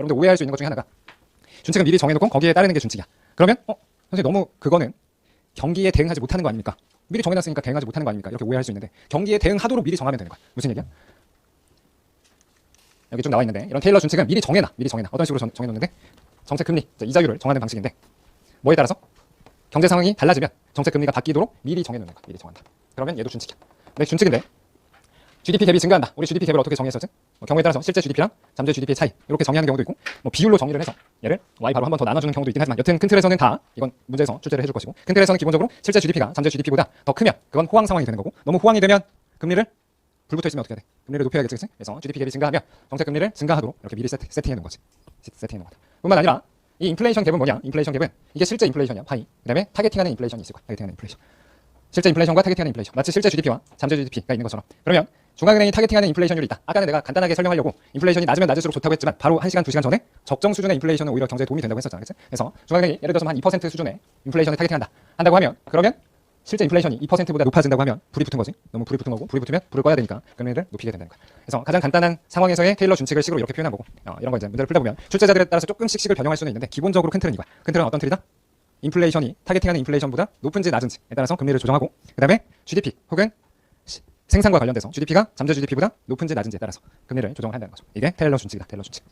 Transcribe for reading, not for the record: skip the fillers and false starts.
여러분들 오해할 수 있는 것 중에 하나가 준칙은 미리 정해놓고 거기에 따르는 게 준칙이야. 그러면 선생님 너무 그거는 경기에 대응하지 못하는 거 아닙니까? 미리 정해놨으니까 대응하지 못하는 거 아닙니까? 이렇게 오해할 수 있는데 경기에 대응하도록 미리 정하면 되는 거야. 무슨 얘기야? 여기 쭉 나와 있는데 이런 테일러 준칙은 미리 정해놔. 어떤 식으로 정해놓는데 정책 금리, 이자율을 정하는 방식인데 뭐에 따라서 경제 상황이 달라지면 정책 금리가 바뀌도록 미리 정해놓는 거야. 미리 정한다. 그러면 얘도 준칙이야. 근데 준칙인데 GDP 갭이 증가한다. 우리 GDP 갭을 어떻게 정의했었지? 경우에 따라서 실제 GDP랑 잠재 GDP의 차이 이렇게 정의하는 경우도 있고 비율로 정의를 해서 얘를 Y 바로 한 번 더 나눠주는 경우도 있긴 하지만 여튼 큰 틀에서는 다 이건 문제에서 출제를 해줄 것이고 큰 틀에서는 기본적으로 실제 GDP가 잠재 GDP보다 더 크면 그건 호황 상황이 되는 거고 너무 호황이 되면 금리를 불 붙어 있으면 어떻게 해야 돼? 금리를 높여야겠지, 그치? 그래서 GDP 갭이 증가하면 정책 금리를 증가하도록 이렇게 미리 세팅해 놓은 거지. 세팅해 놓은 거다. 뿐만 아니라 이 인플레이션 갭은 뭐냐? 인플레이션 갭은 이게 실제 인플레이션이야, 파이. 그다음에 타겟팅하는 인플레이션이 있을 거야. 타겟팅하는 인플레이션. 실제 인플레이션과 타겟팅하는 인플레이션. 마치 실제 GDP와 잠재 GDP가 있는 것처럼. 그러면 중앙은행이 타겟팅하는 인플레이션율이 있다. 아까는 내가 간단하게 설명하려고 인플레이션이 낮으면 낮을수록 좋다고 했지만 바로 1시간, 2시간 전에 적정 수준의 인플레이션은 오히려 경제에 도움이 된다고 했었잖아. 그치? 그래서 중앙은행이 예를 들어서 한 2% 수준의 인플레이션을 한다고 하면 그러면 실제 인플레이션이 2%보다 높아진다고 하면 불이 붙은 거지. 너무 불이 붙은 거고 불이 붙으면 불을 꺼야 되니까 금리를 높이게 된다는 거야. 그래서 가장 간단한 상황에서의 테일러 준칙을 식으로 이렇게 표현한 거고 이런 거 이제 문제를 풀다 보면 출제자들에 따라서 조금씩 식을 변형할 수는 있는데 기본적으로 큰 틀은 이거야. 큰 틀은 어떤 틀이다? 인플레이션이 타겟팅하는 인플레이션보다 높은지 낮은지에 따라서 금리를 조정하고 그다음에 GDP 혹은 생산과 관련돼서 GDP가 잠재 GDP보다 높은지 낮은지에 따라서 금리를 조정을 한다는 거죠. 이게 테일러 준칙이다. 테일러 준칙.